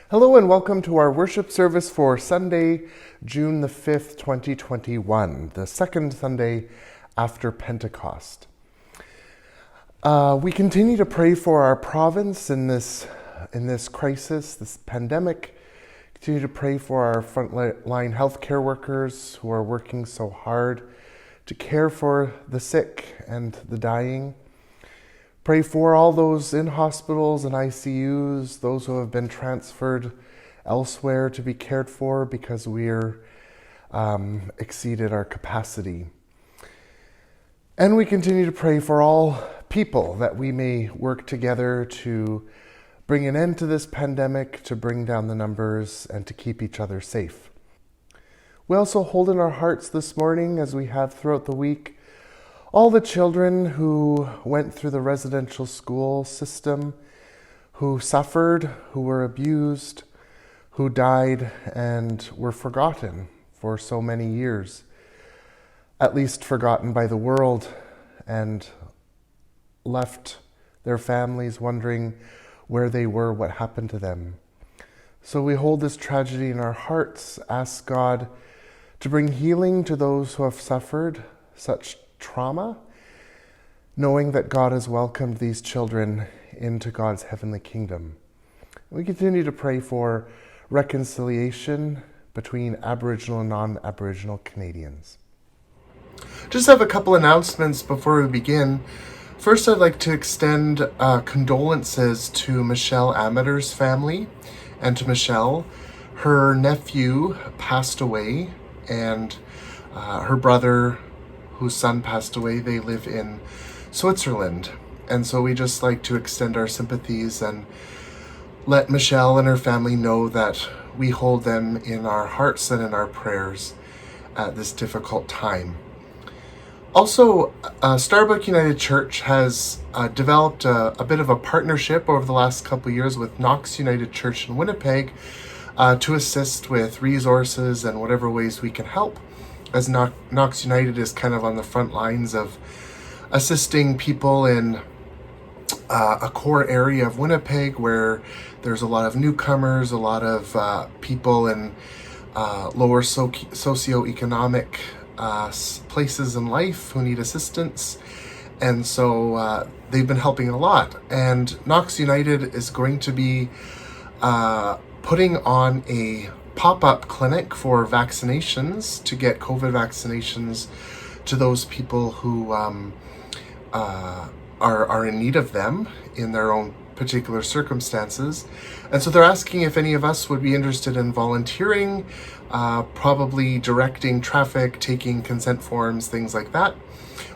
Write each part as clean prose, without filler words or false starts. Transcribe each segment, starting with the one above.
Hello and welcome to our worship service for Sunday, June the 5th, 2021, the second Sunday after Pentecost. We continue to pray for our province in this crisis, this pandemic. Continue to pray for our frontline healthcare workers who are working so hard to care for the sick and the dying. Pray for all those in hospitals and ICUs, those who have been transferred elsewhere to be cared for because we're exceeded our capacity. And we continue to pray for all people that we may work together to bring an end to this pandemic, to bring down the numbers, and to keep each other safe. We also hold in our hearts this morning, as we have throughout the week, all the children who went through the residential school system, who suffered, who were abused, who died and were forgotten for so many years, at least forgotten by the world, and left their families wondering where they were, what happened to them. So we hold this tragedy in our hearts, ask God to bring healing to those who have suffered such trauma, knowing that God has welcomed these children into God's heavenly kingdom. We continue to pray for reconciliation between Aboriginal and non-Aboriginal Canadians. Just have a couple announcements before we begin. First, I'd like to extend condolences to Michelle Amater's family and to Michelle. Her nephew passed away, and her brother, whose son passed away, they live in Switzerland. And so we just like to extend our sympathies and let Michelle and her family know that we hold them in our hearts and in our prayers at this difficult time. Also, Starbuck United Church has developed a bit of a partnership over the last couple of years with Knox United Church in Winnipeg to assist with resources and whatever ways we can help, as Knox United is kind of on the front lines of assisting people in a core area of Winnipeg where there's a lot of newcomers, a lot of people in lower socioeconomic places in life who need assistance. And so they've been helping a lot. And Knox United is going to be putting on a pop-up clinic for vaccinations, to get COVID vaccinations to those people who are in need of them in their own particular circumstances. And so they're asking if any of us would be interested in volunteering, probably directing traffic, taking consent forms, things like that.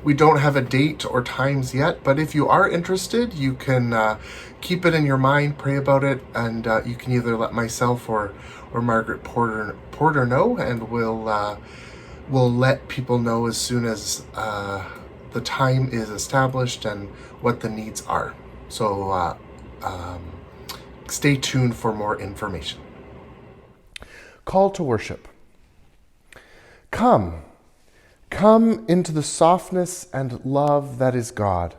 We don't have a date or times yet, but if you are interested, you can keep it in your mind, pray about it, and you can either let myself or Margaret Porter know, and we'll let people know as soon as the time is established and what the needs are. So stay tuned for more information. Call to worship. Come into the softness and love that is God.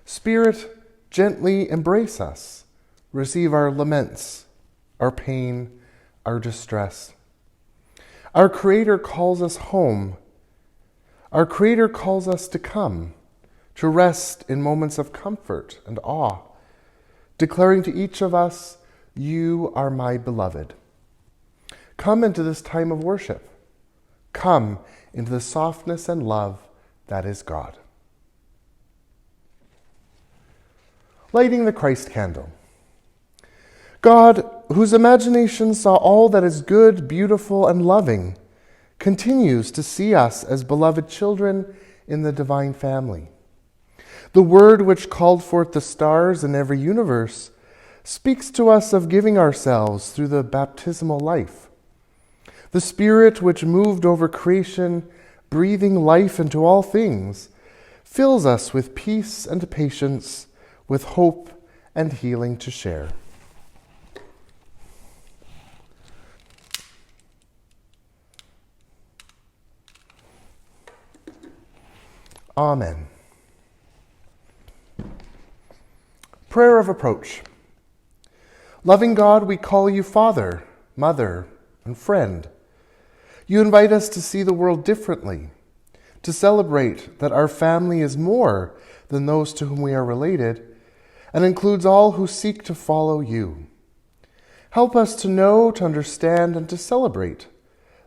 Spirit, gently embrace us. Receive our laments, our pain, our distress. Our Creator calls us home. Our Creator calls us to come, to rest in moments of comfort and awe, declaring to each of us, "You are my beloved." Come into this time of worship. Come into the softness and love that is God. Lighting the Christ candle. God, whose imagination saw all that is good, beautiful, and loving, continues to see us as beloved children in the divine family. The Word which called forth the stars in every universe speaks to us of giving ourselves through the baptismal life. The Spirit which moved over creation, breathing life into all things, fills us with peace and patience, with hope and healing to share. Amen. Prayer of approach. Loving God, we call you Father, Mother, and Friend. You invite us to see the world differently, to celebrate that our family is more than those to whom we are related, and includes all who seek to follow you. Help us to know, to understand, and to celebrate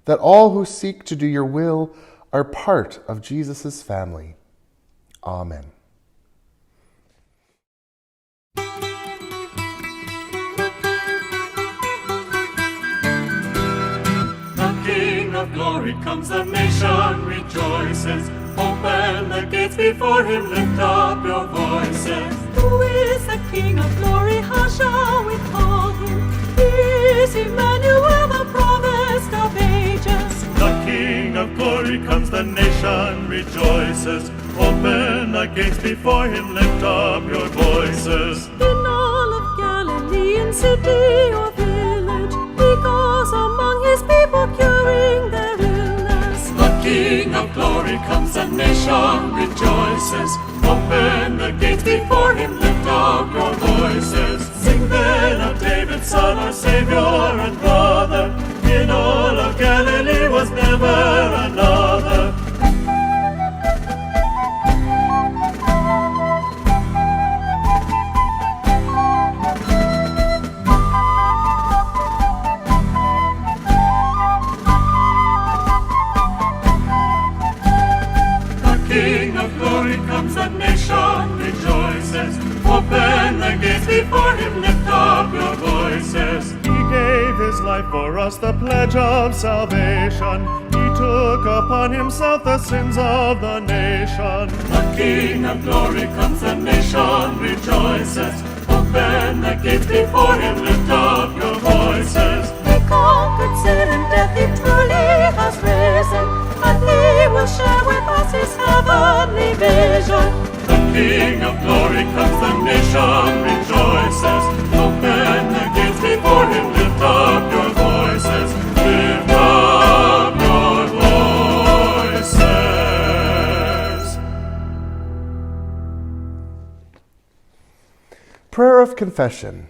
that all who seek to do your will are part of Jesus' family. Amen. Of glory comes, the nation rejoices. Open the gates before him, lift up your voices. Who is the King of glory? How shall we call him? He is Emmanuel, the promised of ages. The King of glory comes, the nation rejoices. Open the gates before him, lift up your voices. In all of Galilee, in city or village, he goes among his people, curing their illness. The King of glory comes, the nation rejoices. Open the gates before him, lift up your voices. Sing then of David's son, our Savior and brother. In all of Galilee was never another. The nation rejoices. Open the gates before him, lift up your voices. He gave his life for us, the pledge of salvation. He took upon himself the sins of the nation. The King of glory comes, the nation rejoices. Open the gates before him, lift up your voices. He conquered sin and death, he truly has risen, and he will share with us his heavenly vision. The King of glory comes, the nation rejoices. Open the gates before him, lift up your voices. Lift up your voices. Prayer of Confession.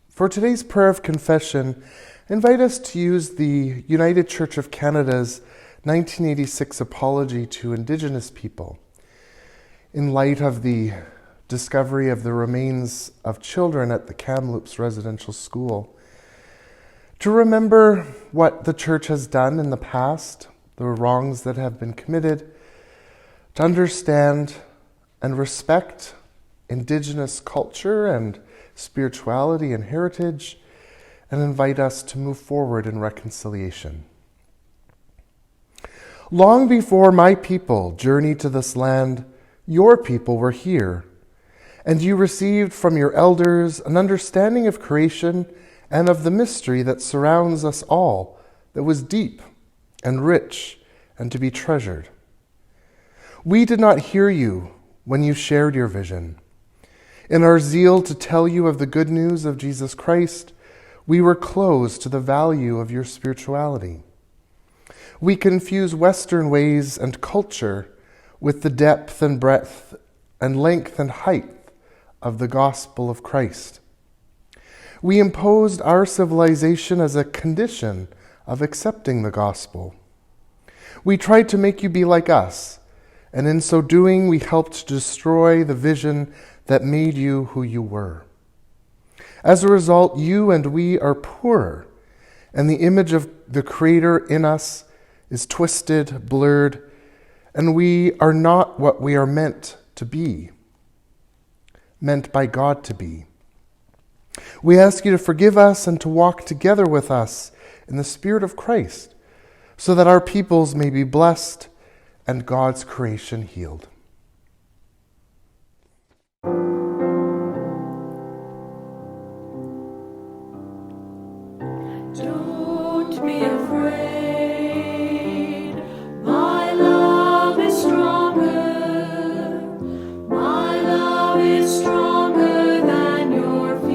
For today's prayer of confession, invite us to use the United Church of Canada's 1986 Apology to Indigenous People in light of the discovery of the remains of children at the Kamloops Residential School, to remember what the Church has done in the past, the wrongs that have been committed, to understand and respect Indigenous culture and spirituality and heritage, and invite us to move forward in reconciliation. Long before my people journeyed to this land, your people were here, and you received from your elders an understanding of creation and of the mystery that surrounds us all, that was deep and rich and to be treasured. We did not hear you when you shared your vision. In our zeal to tell you of the good news of Jesus Christ, we were closed to the value of your spirituality. We confuse Western ways and culture with the depth and breadth and length and height of the gospel of Christ. We imposed our civilization as a condition of accepting the gospel. We tried to make you be like us, and in so doing, we helped to destroy the vision that made you who you were. As a result, you and we are poorer, and the image of the Creator in us is twisted, blurred, and we are not what we are meant to be, meant by God to be. We ask you to forgive us and to walk together with us in the Spirit of Christ, so that our peoples may be blessed and God's creation healed. Don't be afraid, my love is stronger. My love is stronger than your fear.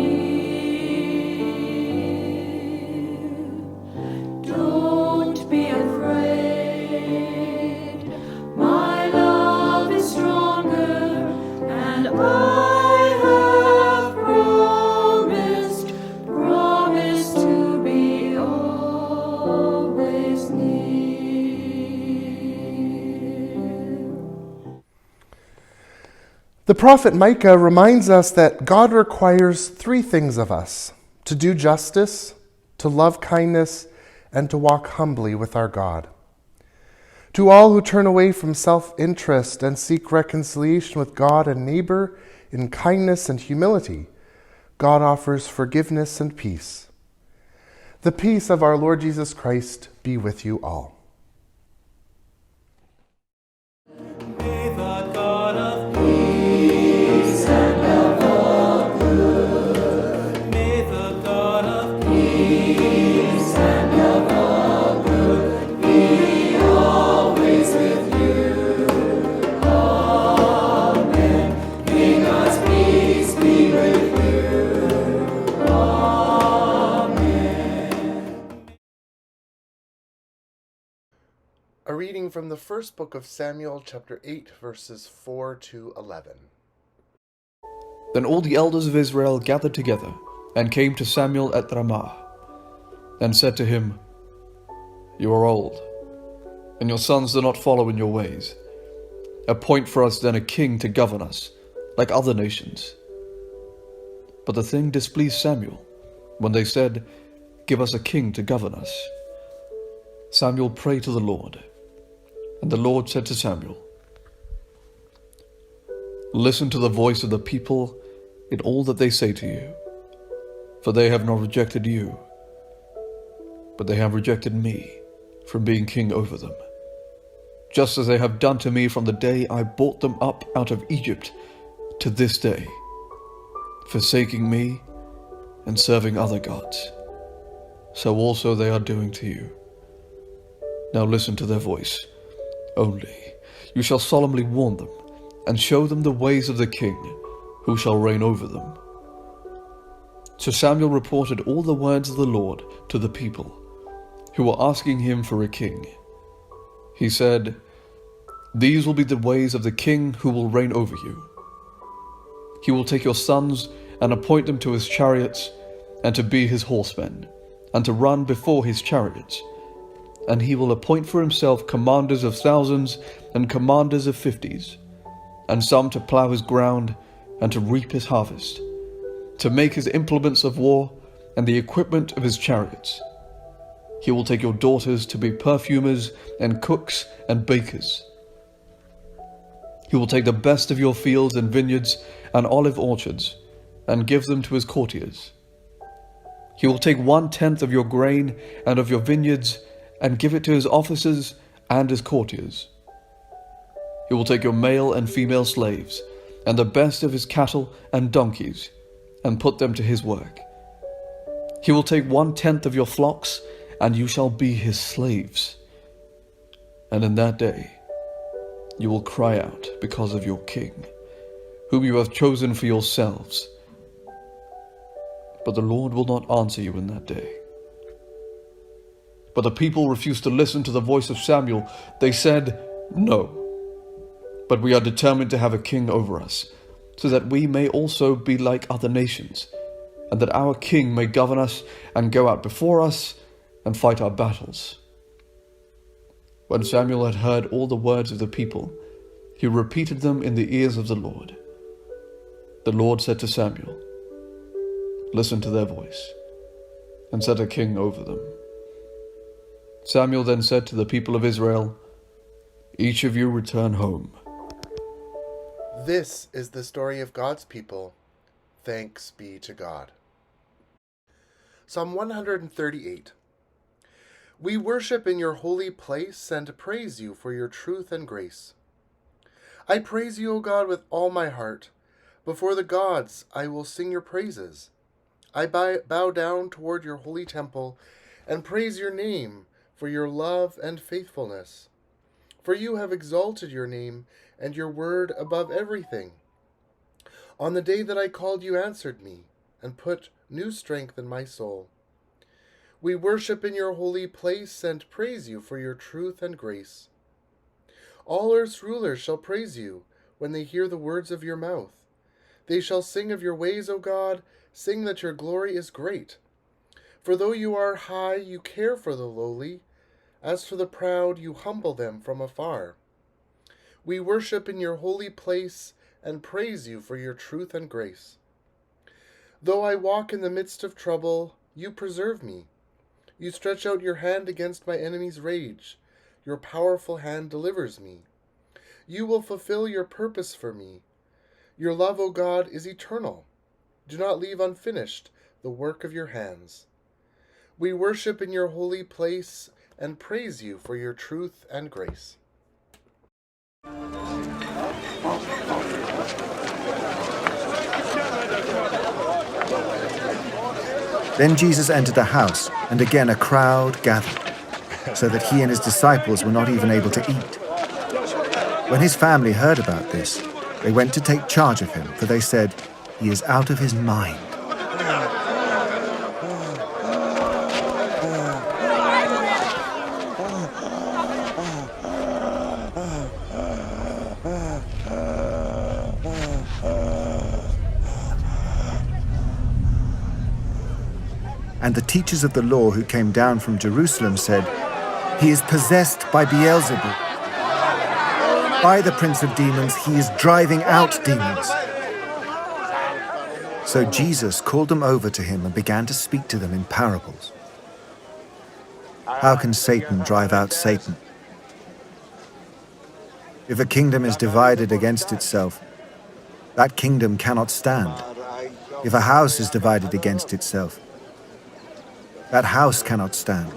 Don't be afraid, my love is prophet Micah reminds us that God requires three things of us: to do justice, to love kindness, and to walk humbly with our God. To all who turn away from self-interest and seek reconciliation with God and neighbor in kindness and humility, God offers forgiveness and peace. The peace of our Lord Jesus Christ be with you all. May the God of peace and of all good, may the God of peace and of all good be always with you. Amen. May God's peace be with you. Amen. A reading from the first book of Samuel, chapter 8, verses 4 to 11. Then all the elders of Israel gathered together and came to Samuel at Ramah, and said to him, "You are old, and your sons do not follow in your ways. Appoint for us then a king to govern us, like other nations." But the thing displeased Samuel, when they said, "Give us a king to govern us." Samuel prayed to the Lord, and the Lord said to Samuel, "Listen to the voice of the people in all that they say to you, for they have not rejected you, but they have rejected me from being king over them, just as they have done to me from the day I brought them up out of Egypt to this day, forsaking me and serving other gods. So also they are doing to you. Now listen to their voice only. You shall solemnly warn them and show them the ways of the king who shall reign over them." So Samuel reported all the words of the Lord to the people, who were asking him for a king. He said, "These will be the ways of the king who will reign over you. He will take your sons and appoint them to his chariots and to be his horsemen, and to run before his chariots. And he will appoint for himself commanders of thousands and commanders of fifties, and some to plow his ground and to reap his harvest, to make his implements of war and the equipment of his chariots. He will take your daughters to be perfumers and cooks and bakers. He will take the best of your fields and vineyards and olive orchards and give them to his courtiers. He will take 1/10 of your grain and of your vineyards and give it to his officers and his courtiers. He will take your male and female slaves and the best of his cattle and donkeys and put them to his work. He will take 1/10 of your flocks, and you shall be his slaves. And in that day you will cry out because of your king, whom you have chosen for yourselves. But the Lord will not answer you in that day." But the people refused to listen to the voice of Samuel. They said, "No, but we are determined to have a king over us, so that we may also be like other nations, and that our king may govern us and go out before us and fight our battles." When Samuel had heard all the words of the people, he repeated them in the ears of the Lord. The Lord said to Samuel, "Listen to their voice, and set a king over them." Samuel then said to the people of Israel, "Each of you return home." This is the story of God's people. Thanks be to God. Psalm 138. We worship in your holy place and praise you for your truth and grace. I praise you, O God, with all my heart. Before the gods I will sing your praises. I bow down toward your holy temple and praise your name for your love and faithfulness. For you have exalted your name and your word above everything. On the day that I called, you answered me and put new strength in my soul. We worship in your holy place and praise you for your truth and grace. All earth's rulers shall praise you when they hear the words of your mouth. They shall sing of your ways, O God, sing that your glory is great. For though you are high, you care for the lowly. As for the proud, you humble them from afar. We worship in your holy place and praise you for your truth and grace. Though I walk in the midst of trouble, you preserve me. You stretch out your hand against my enemy's rage. Your powerful hand delivers me. You will fulfill your purpose for me. Your love, O God, is eternal. Do not leave unfinished the work of your hands. We worship in your holy place and praise you for your truth and grace. Then Jesus entered a house, and again a crowd gathered, so that he and his disciples were not even able to eat. When his family heard about this, they went to take charge of him, for they said, "He is out of his mind." And the teachers of the law who came down from Jerusalem said, "He is possessed by Beelzebul. By the prince of demons, he is driving out demons." So Jesus called them over to him and began to speak to them in parables. How can Satan drive out Satan? If a kingdom is divided against itself, that kingdom cannot stand. If a house is divided against itself, that house cannot stand.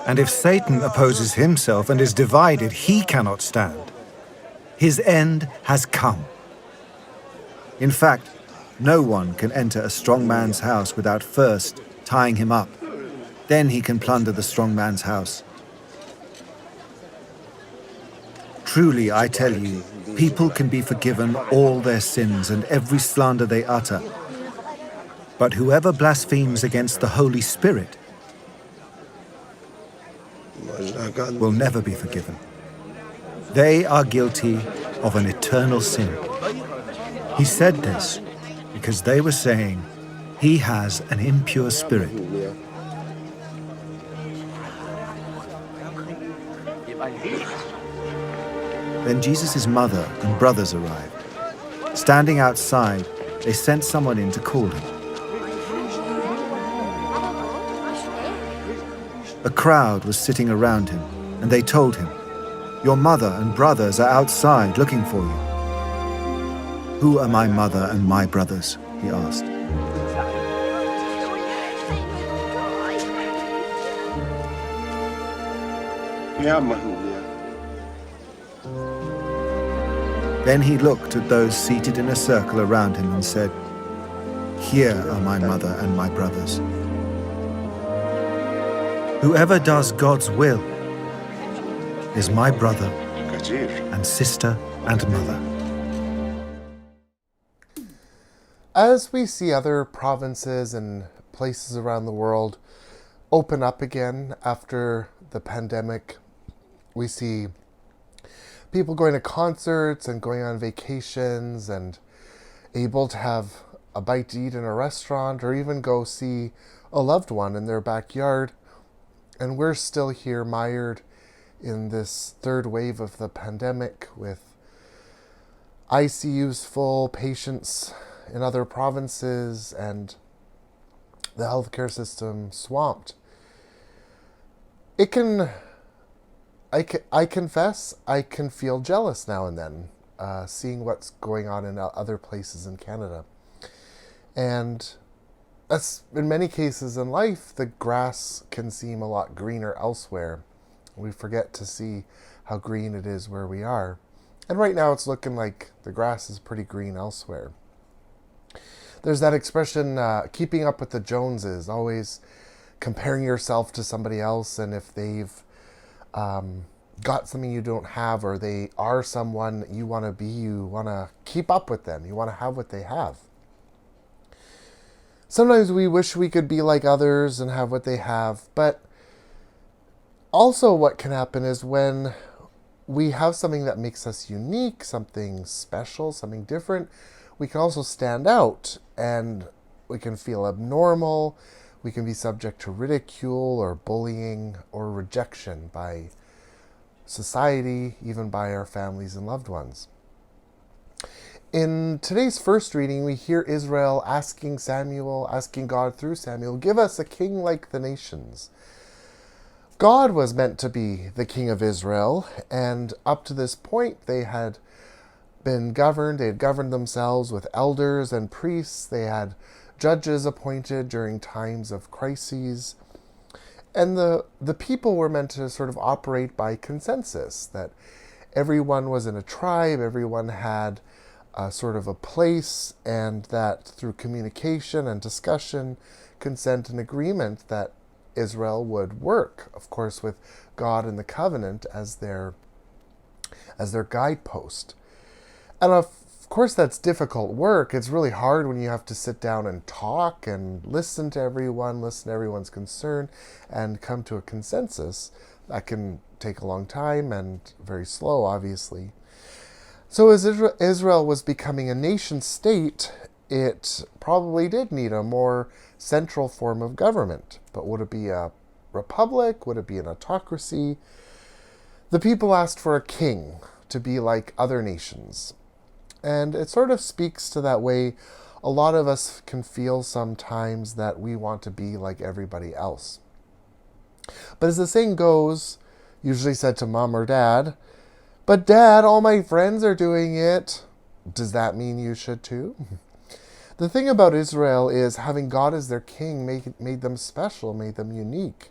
And if Satan opposes himself and is divided, he cannot stand. His end has come. In fact, no one can enter a strong man's house without first tying him up. Then he can plunder the strong man's house. Truly, I tell you, people can be forgiven all their sins and every slander they utter. But whoever blasphemes against the Holy Spirit will never be forgiven. They are guilty of an eternal sin. He said this because they were saying, "He has an impure spirit." Then Jesus' mother and brothers arrived. Standing outside, they sent someone in to call him. A crowd was sitting around him, and they told him, "Your mother and brothers are outside looking for you." "Who are my mother and my brothers?" he asked. Then he looked at those seated in a circle around him and said, "Here are my mother and my brothers. Whoever does God's will is my brother and sister and mother." As we see other provinces and places around the world open up again after the pandemic, we see people going to concerts and going on vacations and able to have a bite to eat in a restaurant or even go see a loved one in their backyard. And we're still here mired in this third wave of the pandemic with ICUs full, patients in other provinces, and the healthcare system swamped. I confess, I can feel jealous now and then, seeing what's going on in other places in Canada. And as in many cases in life, the grass can seem a lot greener elsewhere. We forget to see how green it is where we are. And right now it's looking like the grass is pretty green elsewhere. There's that expression, keeping up with the Joneses, always comparing yourself to somebody else, and if they've got something you don't have, or they are someone you want to be, you want to keep up with them, you want to have what they have. Sometimes we wish we could be like others and have what they have, but also what can happen is when we have something that makes us unique, something special, something different, we can also stand out and we can feel abnormal. We can be subject to ridicule or bullying or rejection by society, even by our families and loved ones. In today's first reading, we hear Israel asking God through Samuel, give us a king like the nations. God was meant to be the king of Israel, and up to this point they had been governed. They had governed themselves with elders and priests. They had judges appointed during times of crises. And the people were meant to sort of operate by consensus, that everyone was in a tribe, everyone had sort of a place, and that through communication and discussion, consent and agreement, that Israel would work, of course, with God and the covenant as their guidepost. And of course, that's difficult work. It's really hard when you have to sit down and talk and listen to everyone's concern, and come to a consensus. That can take a long time and very slow, obviously. So as Israel was becoming a nation state, it probably did need a more central form of government. But would it be a republic? Would it be an autocracy? The people asked for a king to be like other nations. And it sort of speaks to that way a lot of us can feel sometimes, that we want to be like everybody else. But as the saying goes, usually said to mom or dad, but Dad, all my friends are doing it. Does that mean you should too? The thing about Israel is having God as their king made them special, made them unique.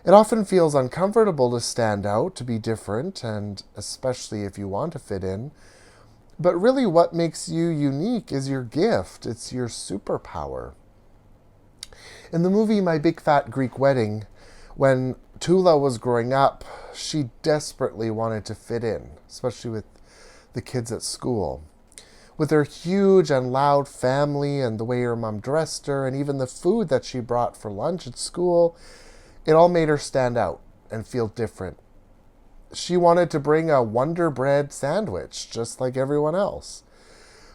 It often feels uncomfortable to stand out, to be different, and especially if you want to fit in. But really what makes you unique is your gift. It's your superpower. In the movie My Big Fat Greek Wedding, when Tula was growing up, she desperately wanted to fit in, especially with the kids at school. With her huge and loud family and the way her mom dressed her and even the food that she brought for lunch at school, it all made her stand out and feel different. She wanted to bring a Wonder Bread sandwich, just like everyone else.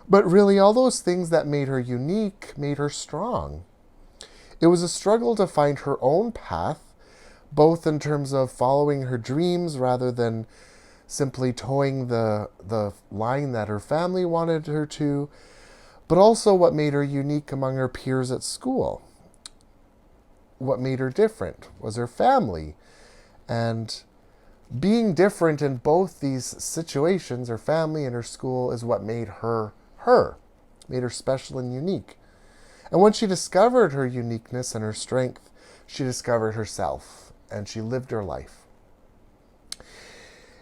But really, all those things that made her unique made her strong. It was a struggle to find her own path, both in terms of following her dreams rather than simply towing the line that her family wanted her to, but also what made her unique among her peers at school. What made her different was her family. And being different in both these situations, her family and her school, is what made her her, made her special and unique. And when she discovered her uniqueness and her strength, she discovered herself. And she lived her life.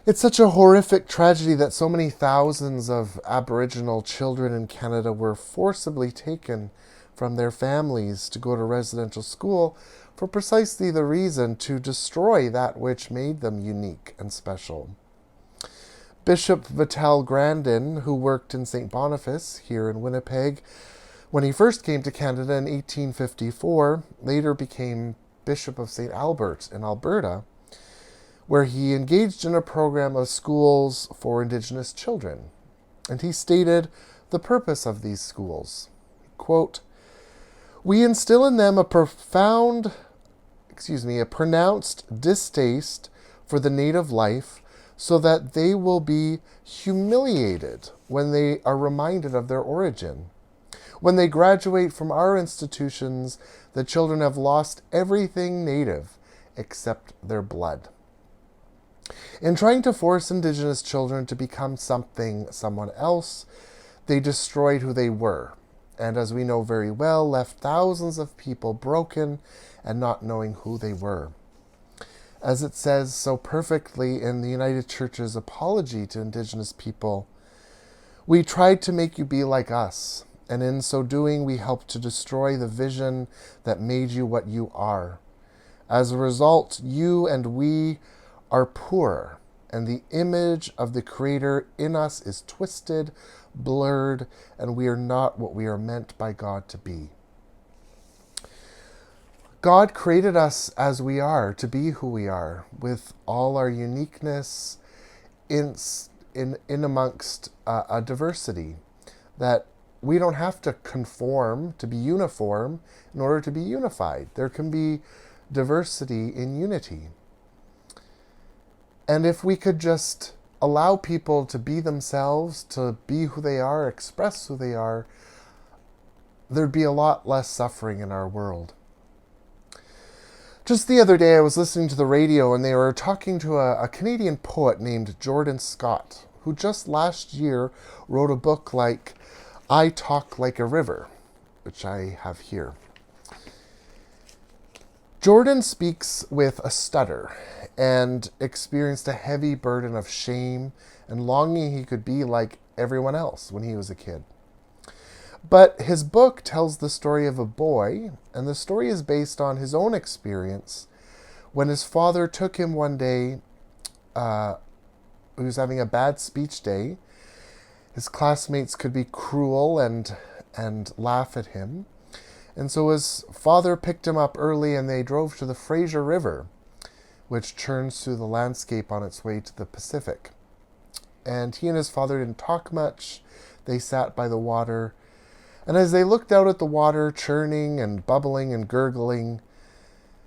It's such a horrific tragedy that so many thousands of Aboriginal children in Canada were forcibly taken from their families to go to residential school for precisely the reason to destroy that which made them unique and special. Bishop Vital Grandin, who worked in St. Boniface here in Winnipeg, when he first came to Canada in 1854, later became Bishop of St. Albert in Alberta, where he engaged in a program of schools for Indigenous children. And he stated the purpose of these schools. Quote, "We instill in them a pronounced distaste for the native life, so that they will be humiliated when they are reminded of their origin. When they graduate from our institutions, the children have lost everything native except their blood." In trying to force Indigenous children to become someone else, they destroyed who they were, and as we know very well, left thousands of people broken and not knowing who they were. As it says so perfectly in the United Church's apology to Indigenous people, "We tried to make you be like us, and in so doing we helped to destroy the vision that made you what you are. As a result, you and we are poor, and the image of the Creator in us is twisted, blurred, and we are not what we are meant by God to be." God created us as we are, to be who we are, with all our uniqueness in amongst a diversity, that we don't have to conform to be uniform in order to be unified. There can be diversity in unity. And if we could just allow people to be themselves, to be who they are, express who they are, there'd be a lot less suffering in our world. Just the other day, I was listening to the radio and they were talking to a Canadian poet named Jordan Scott, who just last year wrote a book like I Talk Like a River, which I have here. Jordan speaks with a stutter and experienced a heavy burden of shame and longing he could be like everyone else when he was a kid. But his book tells the story of a boy, and the story is based on his own experience when his father took him one day. He was having a bad speech day. His classmates could be cruel and laugh at him. And so his father picked him up early and they drove to the Fraser River, which churns through the landscape on its way to the Pacific. And he and his father didn't talk much. They sat by the water. And as they looked out at the water churning and bubbling and gurgling,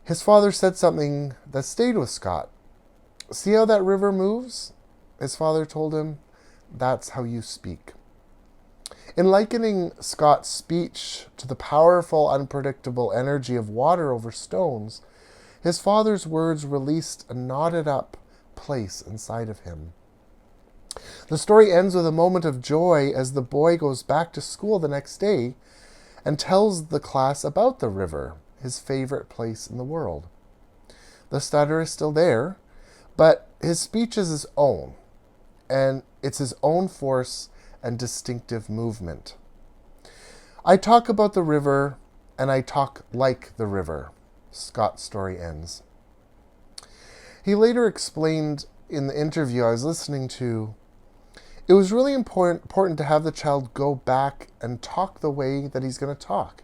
his father said something that stayed with Scott. "See how that river moves?" His father told him. "That's how you speak." In likening Scott's speech to the powerful, unpredictable energy of water over stones, his father's words released a knotted up place inside of him. The story ends with a moment of joy as the boy goes back to school the next day and tells the class about the river, his favorite place in the world. The stutter is still there, but his speech is his own, and it's his own force and distinctive movement. I talk about the river, and I talk like the river, Scott's story ends. He later explained in the interview I was listening to, it was really important to have the child go back and talk the way that he's going to talk.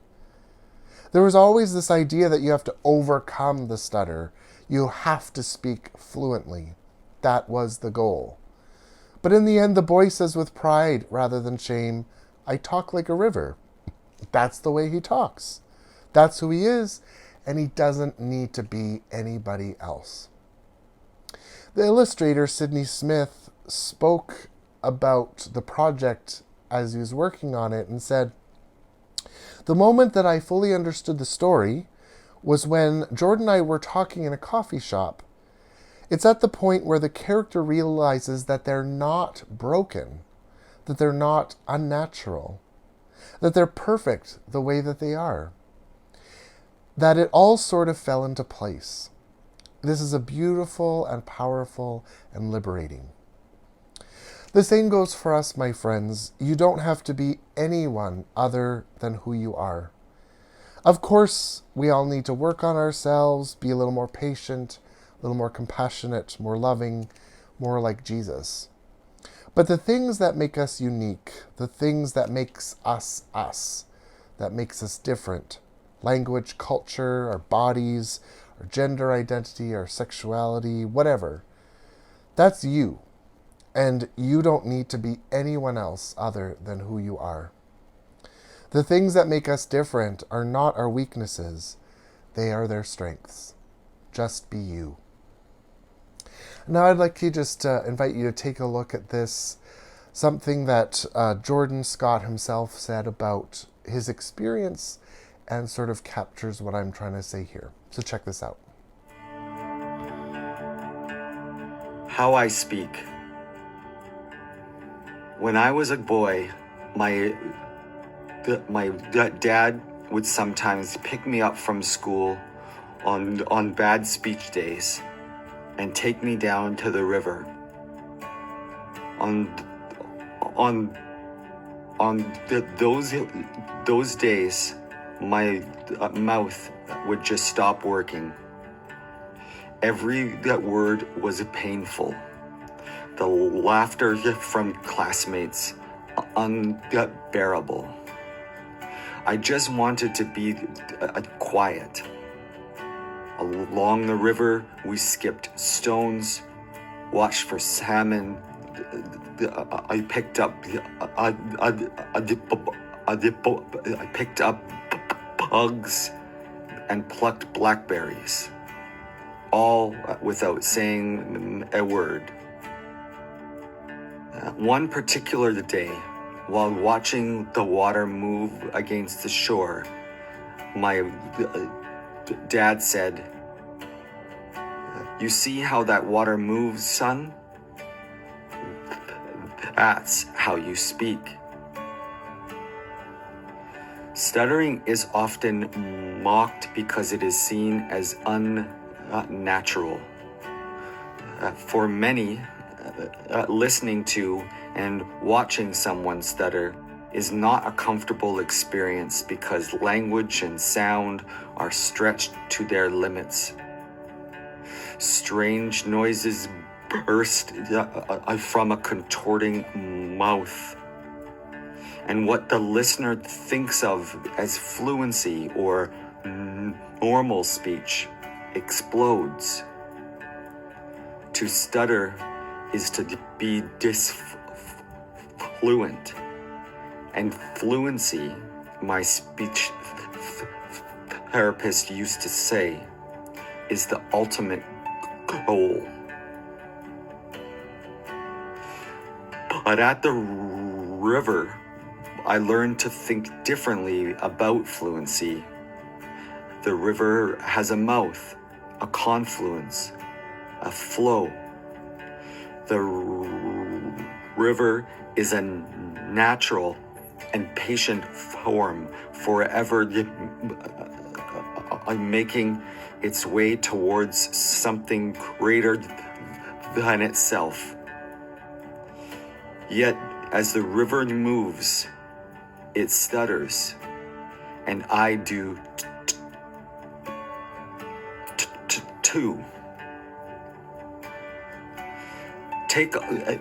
There was always this idea that you have to overcome the stutter. You have to speak fluently. That was the goal. But in the end, the boy says with pride rather than shame, I talk like a river. That's the way he talks. That's who he is, and he doesn't need to be anybody else. The illustrator, Sydney Smith, spoke about the project as he was working on it and said, "The moment that I fully understood the story was when Jordan and I were talking in a coffee shop. It's at the point where the character realizes that they're not broken, that they're not unnatural, that they're perfect the way that they are, that it all sort of fell into place. This is a beautiful and powerful and liberating." The same goes for us, my friends. You don't have to be anyone other than who you are. Of course, we all need to work on ourselves, be a little more patient, a little more compassionate, more loving, more like Jesus. But the things that make us unique, the things that makes us us, that makes us different, language, culture, our bodies, our gender identity, our sexuality, whatever, that's you. And you don't need to be anyone else other than who you are. The things that make us different are not our weaknesses. They are their strengths. Just be you. Now I'd like to just invite you to take a look at this, something that Jordan Scott himself said about his experience and sort of captures what I'm trying to say here. So check this out. How I speak. When I was a boy, my dad would sometimes pick me up from school on bad speech days and take me down to the river. Those days, my mouth would just stop working. Every word was painful. The laughter from classmates, unbearable. I just wanted to be quiet. Along the river, we skipped stones, watched for salmon. I picked up bugs and plucked blackberries, all without saying a word. One particular day, while watching the water move against the shore, my dad said, "You see how that water moves, son? That's how you speak." Stuttering is often mocked because it is seen as unnatural. For many, listening to and watching someone stutter is not a comfortable experience because language and sound are stretched to their limits. Strange noises burst from a contorting mouth. And what the listener thinks of as fluency or normal speech explodes. To stutter is to be disfluent, and fluency, my speech therapist used to say, is the ultimate goal. But at the river, I learned to think differently about fluency. The river has a mouth, a confluence, a flow. The river is a natural and patient form, forever making its way towards something greater than itself. Yet, as the river moves, it stutters, and I do too. Take a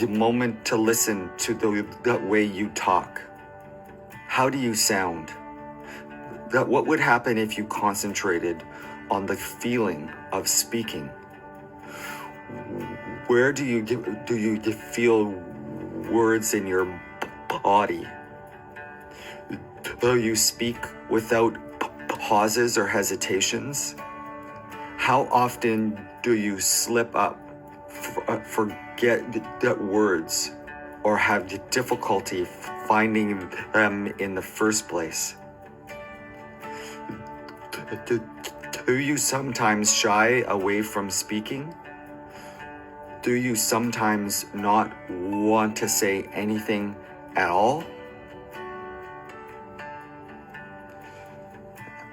moment to listen to the way you talk. How do you sound? What would happen if you concentrated on the feeling of speaking? Where do you feel words in your body? Do you speak without pauses or hesitations? How often do you slip up, forget the words, or have difficulty finding them in the first place? Do you sometimes shy away from speaking? Do you sometimes not want to say anything at all?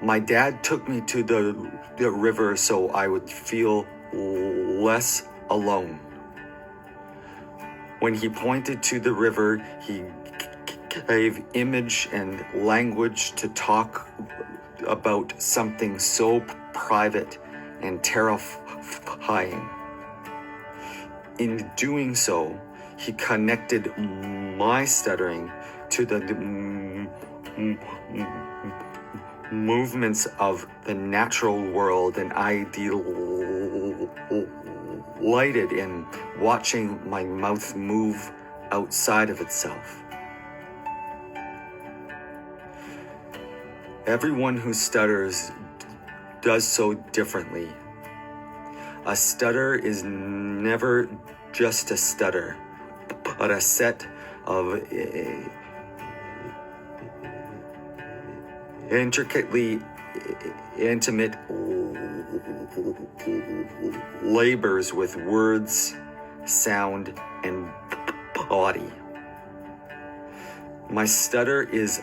My dad took me to the river so I would feel less alone. When he pointed to the river, he gave image and language to talk about something so private and terrifying. In doing so, he connected my stuttering to the movements of the natural world, and I delighted in watching my mouth move outside of itself. Everyone who stutters does so differently. A stutter is never just a stutter, but a set of intricately intimate labors with words, sound, and body. My stutter is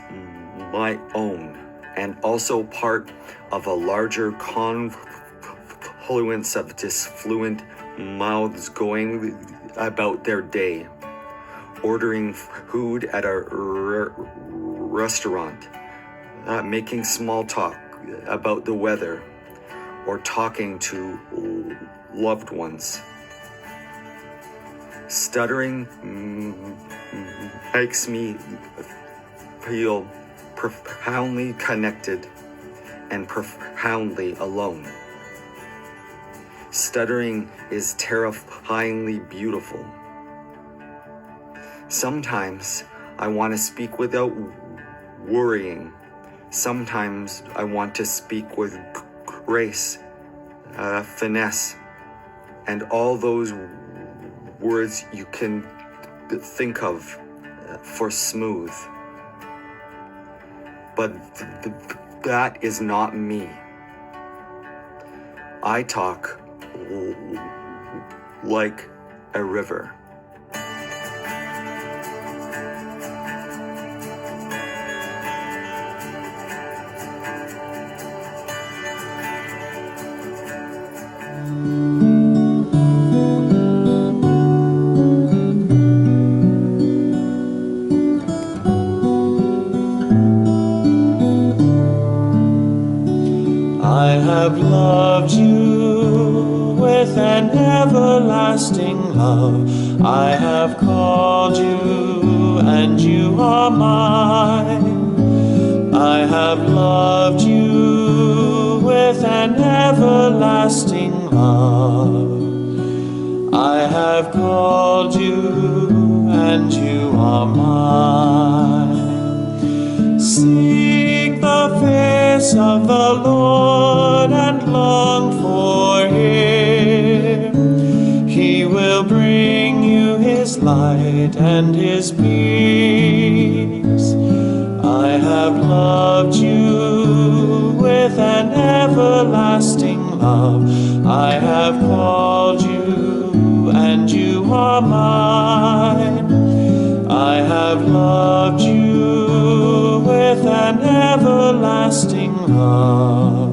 my own and also part of a larger confluence of disfluent mouths going about their day, ordering food at a restaurant, making small talk about the weather, or talking to loved ones. Stuttering makes me feel profoundly connected and profoundly alone. Stuttering is terrifyingly beautiful. Sometimes I want to speak without worrying. Sometimes I want to speak with grace, finesse, and all those words you can think of for smooth. But that is not me. I talk like a river. I have loved you with an everlasting love. I have called you and you are mine. I have loved you with an everlasting love. I have called you and you are mine. Seek the face of the Lord and long for him. He will bring you his light and his peace. I have loved you with an everlasting love. I have called you and you are mine. I have loved you with an everlasting love.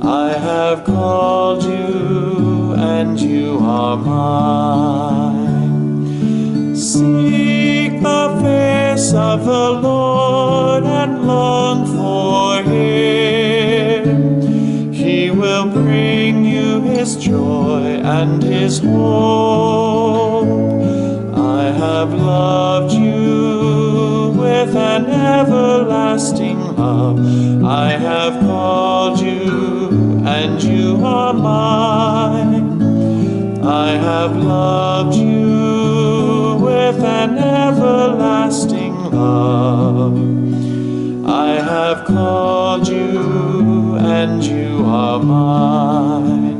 I have called you and you are mine. Seek the face of the Lord and long for him. He will bring you his joy and his hope. I have loved you with an everlasting love. I have called you and you are mine. I have loved you with an everlasting love. I have called you and you are mine.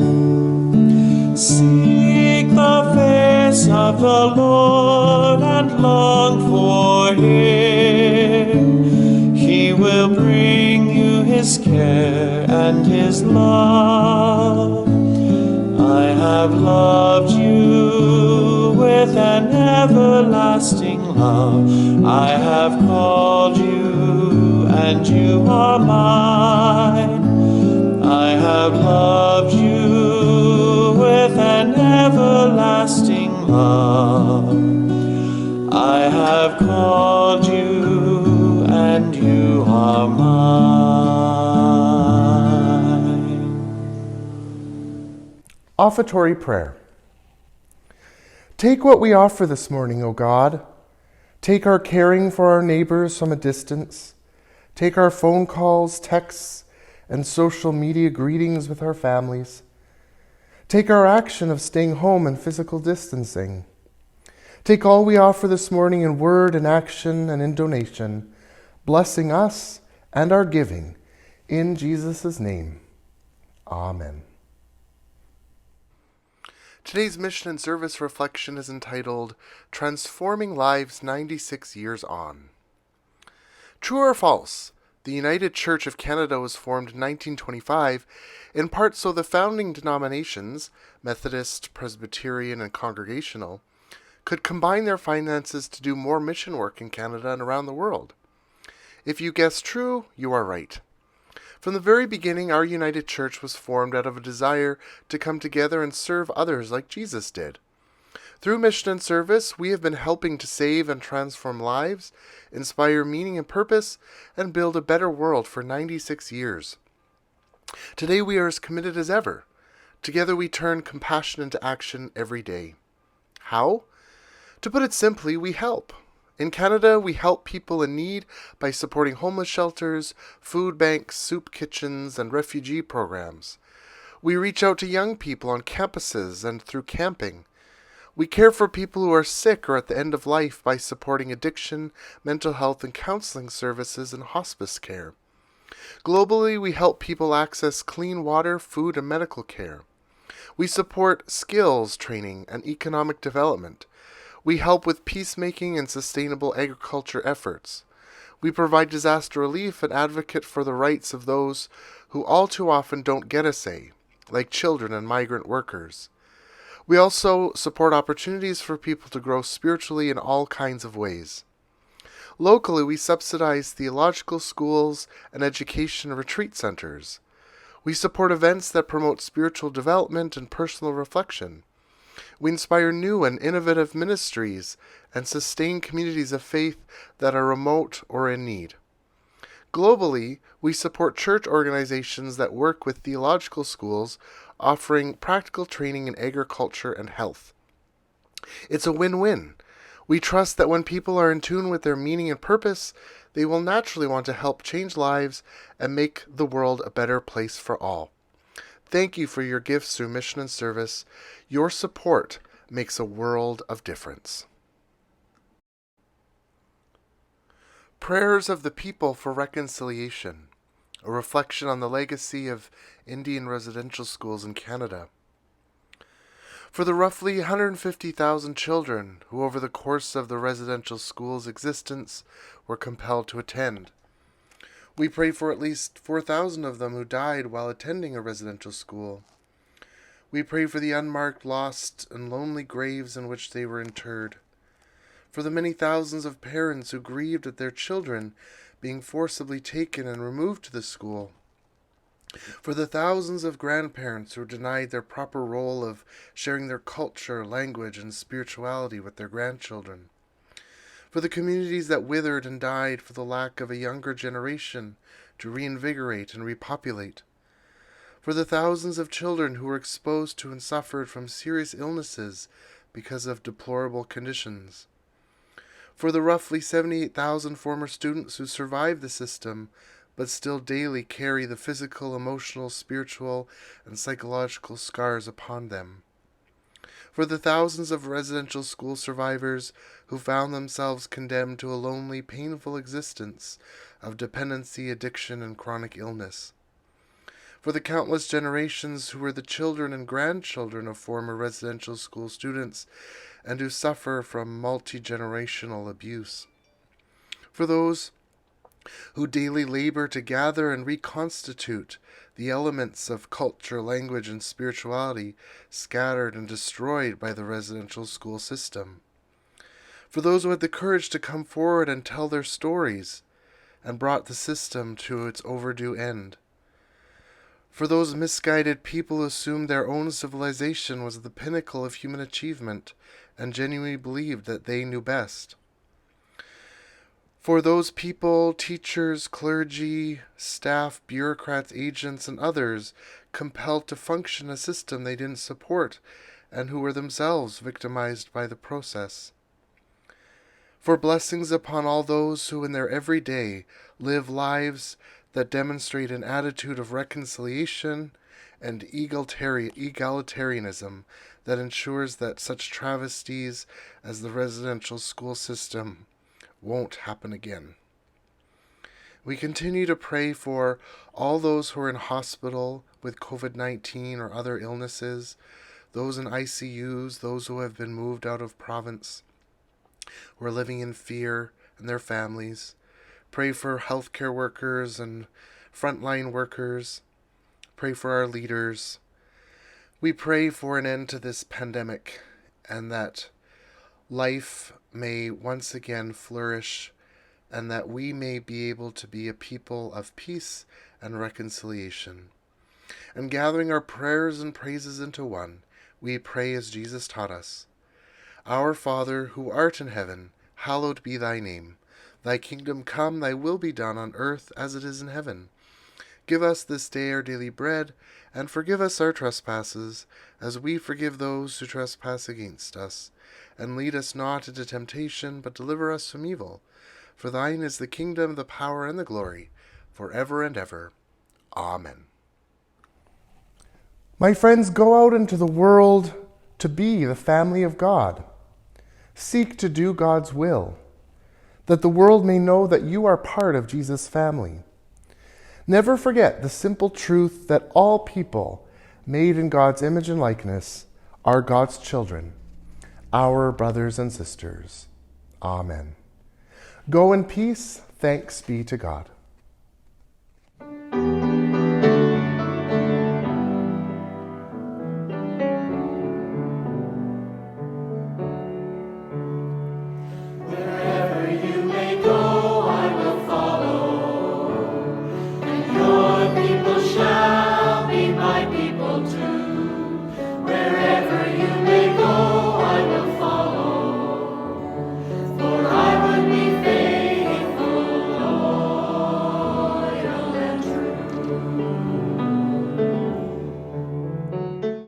Seek the face of the Lord and long for him. He will bring you his care and his love. I have loved you with an everlasting love. I have called you and you are mine. I have loved you with an everlasting love. I have called you and you are mine. Offertory prayer. Take what we offer this morning, O God. Take our caring for our neighbors from a distance. Take our phone calls, texts, and social media greetings with our families. Take our action of staying home and physical distancing. Take all we offer this morning in word and action and in donation, blessing us and our giving. In Jesus' name, amen. Today's mission and service reflection is entitled, Transforming Lives 96 Years On. True or false? The United Church of Canada was formed in 1925, in part so the founding denominations, Methodist, Presbyterian, and Congregational, could combine their finances to do more mission work in Canada and around the world. If you guess true, you are right. From the very beginning, our United Church was formed out of a desire to come together and serve others like Jesus did. Through mission and service, we have been helping to save and transform lives, inspire meaning and purpose, and build a better world for 96 years. Today we are as committed as ever. Together we turn compassion into action every day. How? To put it simply, we help. In Canada, we help people in need by supporting homeless shelters, food banks, soup kitchens, and refugee programs. We reach out to young people on campuses and through camping. We care for people who are sick or at the end of life by supporting addiction, mental health, and counseling services and hospice care. Globally, we help people access clean water, food, and medical care. We support skills training and economic development. We help with peacemaking and sustainable agriculture efforts. We provide disaster relief and advocate for the rights of those who all too often don't get a say, like children and migrant workers. We also support opportunities for people to grow spiritually in all kinds of ways. Locally, we subsidize theological schools and education retreat centers. We support events that promote spiritual development and personal reflection. We inspire new and innovative ministries and sustain communities of faith that are remote or in need. Globally, we support church organizations that work with theological schools, offering practical training in agriculture and health. It's a win-win. We trust that when people are in tune with their meaning and purpose, they will naturally want to help change lives and make the world a better place for all. Thank you for your gifts through mission and service. Your support makes a world of difference. Prayers of the People for Reconciliation, a reflection on the legacy of Indian residential schools in Canada. For the roughly 150,000 children who over the course of the residential school's existence were compelled to attend. We pray for at least 4,000 of them who died while attending a residential school. We pray for the unmarked, lost, and lonely graves in which they were interred. For the many thousands of parents who grieved at their children being forcibly taken and removed to the school. For the thousands of grandparents who were denied their proper role of sharing their culture, language, and spirituality with their grandchildren. For the communities that withered and died for the lack of a younger generation to reinvigorate and repopulate. For the thousands of children who were exposed to and suffered from serious illnesses because of deplorable conditions. For the roughly 78,000 former students who survived the system but still daily carry the physical, emotional, spiritual, and psychological scars upon them. For the thousands of residential school survivors who found themselves condemned to a lonely, painful existence of dependency, addiction, and chronic illness. For the countless generations who were the children and grandchildren of former residential school students and who suffer from multi-generational abuse. For those who daily labor to gather and reconstitute the elements of culture, language, and spirituality scattered and destroyed by the residential school system. For those who had the courage to come forward and tell their stories and brought the system to its overdue end. For those misguided people who assumed their own civilization was the pinnacle of human achievement and genuinely believed that they knew best. For those people, teachers, clergy, staff, bureaucrats, agents, and others compelled to function a system they didn't support and who were themselves victimized by the process. For blessings upon all those who in their everyday live lives that demonstrate an attitude of reconciliation and egalitarianism that ensures that such travesties as the residential school system won't happen again. We continue to pray for all those who are in hospital with COVID-19 or other illnesses, those in ICUs, those who have been moved out of province, who are living in fear, and their families. Pray for healthcare workers and frontline workers. Pray for our leaders. We pray for an end to this pandemic and that life may once again flourish and that we may be able to be a people of peace and reconciliation. And gathering our prayers and praises into one, we pray as Jesus taught us. Our Father, who art in heaven, hallowed be thy name. Thy kingdom come, thy will be done on earth as it is in heaven. Give us this day our daily bread, and forgive us our trespasses, as we forgive those who trespass against us. And lead us not into temptation, but deliver us from evil. For thine is the kingdom, the power, and the glory, forever and ever. Amen. My friends, go out into the world to be the family of God. Seek to do God's will, that the world may know that you are part of Jesus' family. Never forget the simple truth that all people, made in God's image and likeness, are God's children, our brothers and sisters. Amen. Go in peace. Thanks be to God.